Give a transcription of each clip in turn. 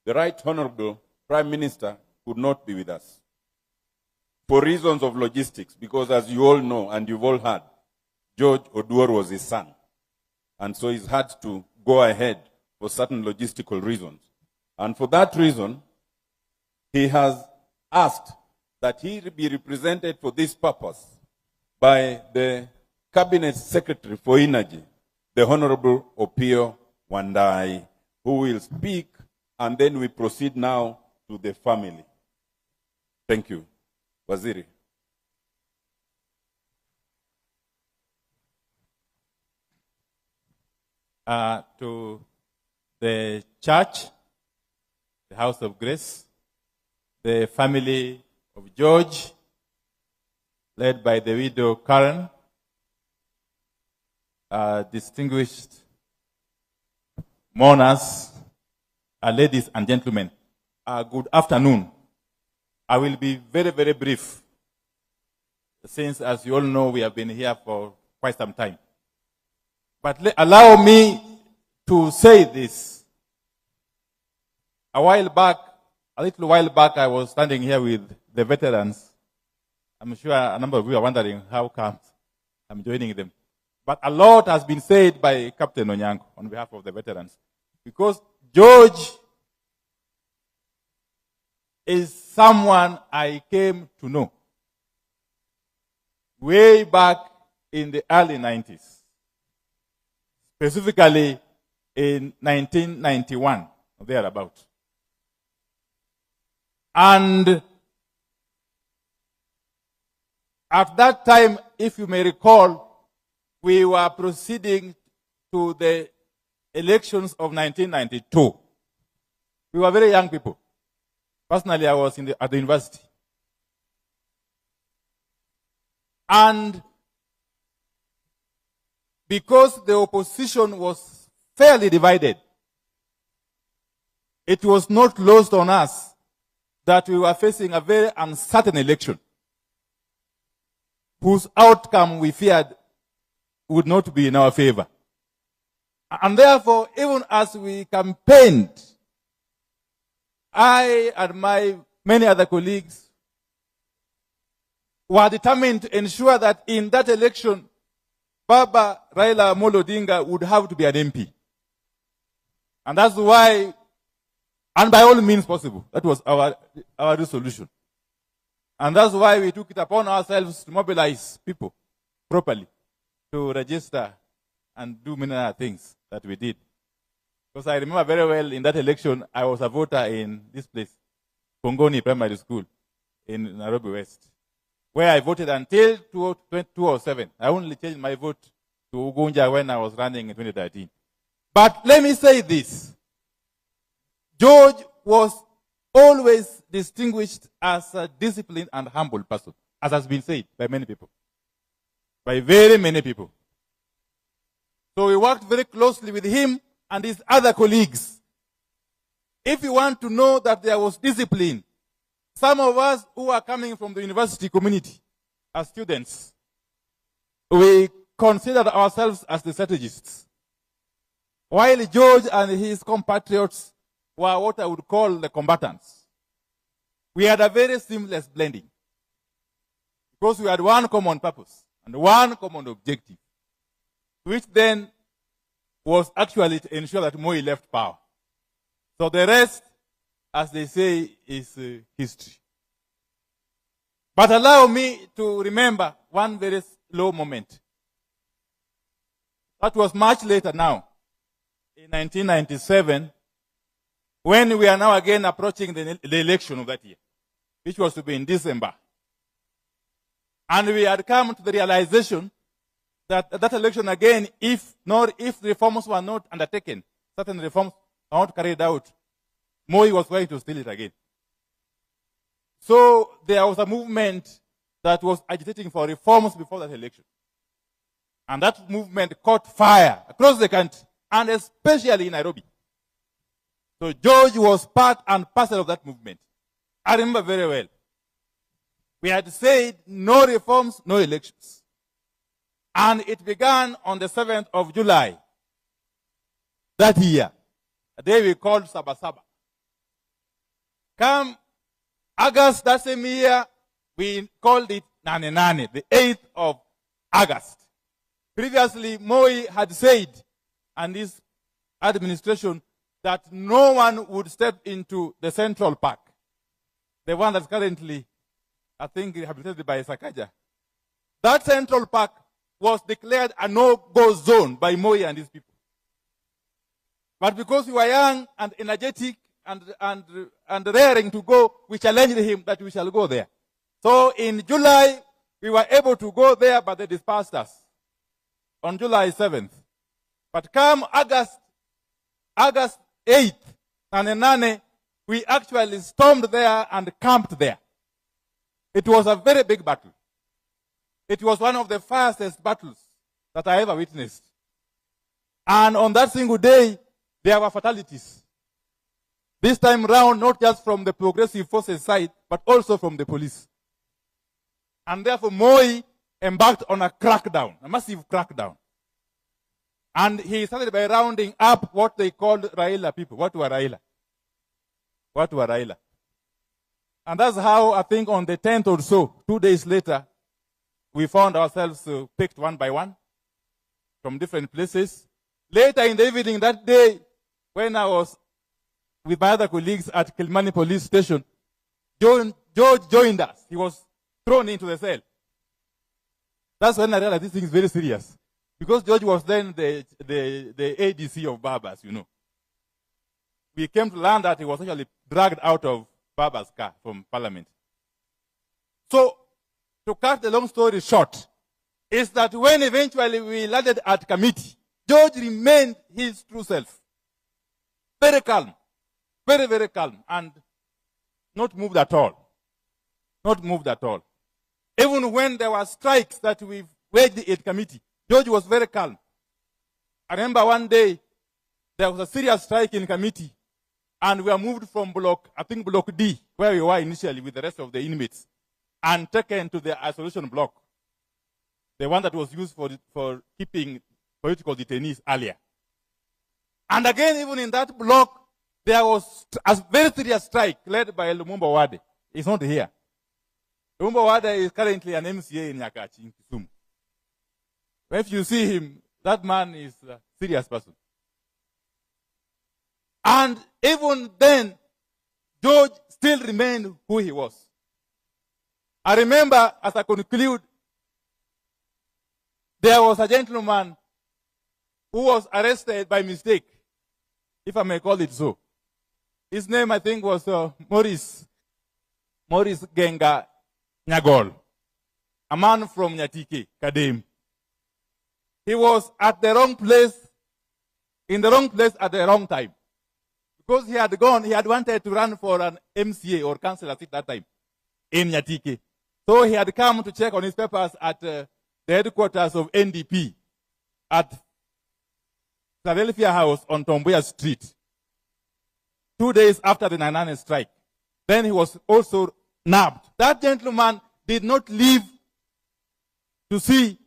the Right Honorable Prime Minister could not be with us for reasons of logistics, because as you all know and you've all heard, George Oduor was his son. And so he's had to go ahead for certain logistical reasons. And for that reason, he has asked that he be represented for this purpose by the Cabinet Secretary for Energy, the Honorable Opiyo Wandayi, who will speak, and then we proceed now to the family. Thank you. Waziri. To the church, the House of Grace, the family of George, led by the widow Karen, distinguished mourners, ladies and gentlemen, good afternoon. I will be very, very brief, since, as you all know, we have been here for quite some time. But allow me to say this. A little while back, I was standing here with the veterans. I'm sure a number of you are wondering how come I'm joining them. But a lot has been said by Captain Onyango on behalf of the veterans. Because George is someone I came to know way back in the early 90s. Specifically in 1991, or thereabout. And at that time, if you may recall, we were proceeding to the elections of 1992. We were very young people. Personally, I was at the university. And because the opposition was fairly divided, it was not lost on us that we were facing a very uncertain election, whose outcome we feared would not be in our favor. And therefore, even as we campaigned, I and my many other colleagues were determined to ensure that in that election, Baba Raila'S Odinga would have to be an MP. And that's why, and by all means possible, that was our resolution. And that's why we took it upon ourselves to mobilize people properly, to register and do many other things that we did. Because I remember very well in that election, I was a voter in this place, Kongoni Primary School in Nairobi West, where I voted until 2007. I only changed my vote to Ugunja when I was running in 2013. But let me say this. George was always distinguished as a disciplined and humble person, as has been said by many people, by very many people. So we worked very closely with him and his other colleagues. If you want to know that there was discipline, some of us who are coming from the university community as students, we considered ourselves as the strategists, while George and his compatriots were what I would call the combatants. We had a very seamless blending, because we had one common purpose and one common objective, which then was actually to ensure that Moi left power. So the rest, as they say, is history. But allow me to remember one very slow moment. That was much later now, in 1997, when we are now again approaching the election of that year, which was to be in December. And we had come to the realization that that election again, if reforms were not undertaken, certain reforms were not carried out, Moi was going to steal it again. So there was a movement that was agitating for reforms before that election. And that movement caught fire across the country, and especially in Nairobi. So George was part and parcel of that movement. I remember very well. We had said no reforms, no elections. And it began on the 7th of July that year, a day we called Saba Saba. Come August that same year, we called it Nane Nane, the 8th of August. Previously, Moi had said, and his administration, that no one would step into the Central Park, the one that's currently, I think, rehabilitated by Sakaja. That Central Park was declared a no-go zone by Moi and his people. But because we were young and energetic and raring to go, we challenged him that we shall go there. So in July, we were able to go there, but they dispersed us on July 7th. But come August 8th, Nane, we actually stormed there and camped there. It was a very big battle. It was one of the fastest battles that I ever witnessed. And on that single day, there were fatalities. This time round, not just from the progressive forces side, but also from the police. And therefore, Moi embarked on a crackdown, a massive crackdown. And he started by rounding up what they called Raila people. What were Raila? What were Raila? And that's how, I think, on the 10th or so, 2 days later, we found ourselves picked one by one from different places. Later in the evening that day, when I was with my other colleagues at Kilmani police station, George joined us. He was thrown into the cell. That's when I realized this thing is very serious. Because George was then the ADC of Barbers, you know. We came to learn that he was actually dragged out of Barbers' car from Parliament. So, to cut the long story short, is that when eventually we landed at committee, George remained his true self. Very calm. Very, very calm. And not moved at all. Not moved at all. Even when there were strikes that we waged at committee, George was very calm. I remember one day, there was a serious strike in committee, and we were moved from block D, where we were initially with the rest of the inmates, and taken to the isolation block, the one that was used for keeping political detainees earlier. And again, even in that block, there was a very serious strike led by Lumumba Wade. He's not here. Lumumba Wade is currently an MCA in Nyakachi, in Kisumu. If you see him, that man is a serious person. And even then, George still remained who he was. I remember, as I conclude, there was a gentleman who was arrested by mistake, if I may call it so. His name, I think, was Maurice Genga Nyagol, a man from Nyatike, Kadem. He was at the wrong place, in the wrong place at the wrong time. Because he had wanted to run for an MCA or councillor at that time in Nyatike. So he had come to check on his papers at the headquarters of NDP at Philadelphia House on Tomboya Street, 2 days after the 9/9 strike. Then he was also nabbed. That gentleman did not live to see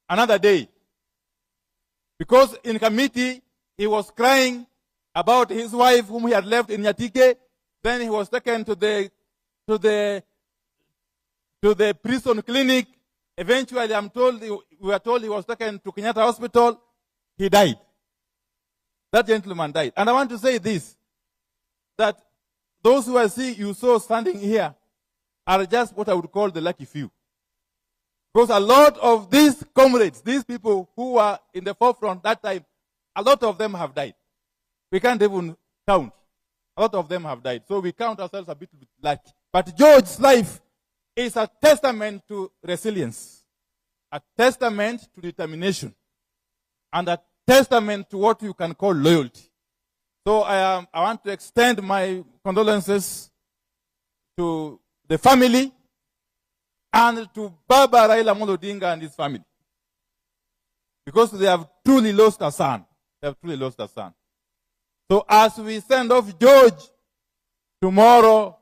another day. Because in committee, he was crying about his wife whom he had left in Nyatike. Then he was taken to the prison clinic. Eventually, we were told he was taken to Kenyatta Hospital. He died. That gentleman died. And I want to say this, that those who you saw standing here are just what I would call the lucky few. Because a lot of these comrades, these people who were in the forefront that time, a lot of them have died. We can't even count. A lot of them have died. So we count ourselves a bit lucky. But George's life is a testament to resilience, a testament to determination, and a testament to what you can call loyalty. So I want to extend my condolences to the family and to Baba Raila Amolo Odinga and his family. Because they have truly lost a son. They have truly lost a son. So as we send off George tomorrow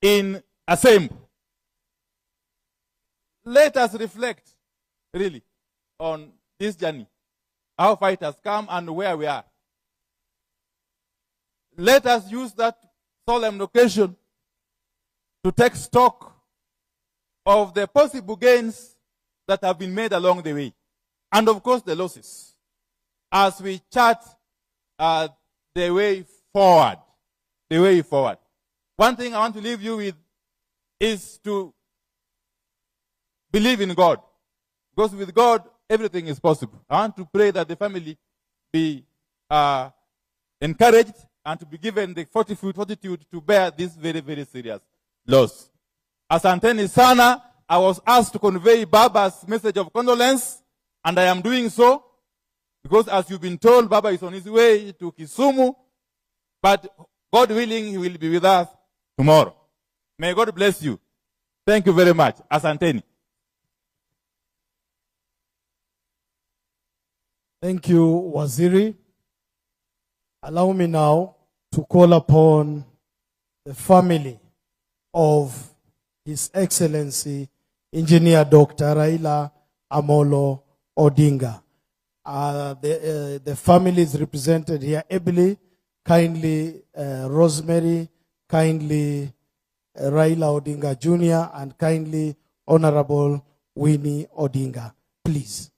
in Assembly, let us reflect really on this journey, how far it has come and where we are. let us use that solemn occasion to take stock of the possible gains that have been made along the way. And of course, the losses, as we chart the way forward. The way forward. One thing I want to leave you with is to believe in God. Because with God, everything is possible. I want to pray that the family be encouraged and to be given the fortitude to bear this very, very serious loss. Asanteni sana, I was asked to convey Baba's message of condolence, and I am doing so, because as you've been told, Baba is on his way to Kisumu, but God willing, he will be with us tomorrow. May God bless you. Thank you very much. Asanteni. Thank you, Waziri. Allow me now to call upon the family of His Excellency Engineer Dr. Raila Amolo Odinga. The family is represented here ably. Kindly Rosemary, kindly Raila Odinga Jr., and kindly Honorable Winnie Odinga. Please.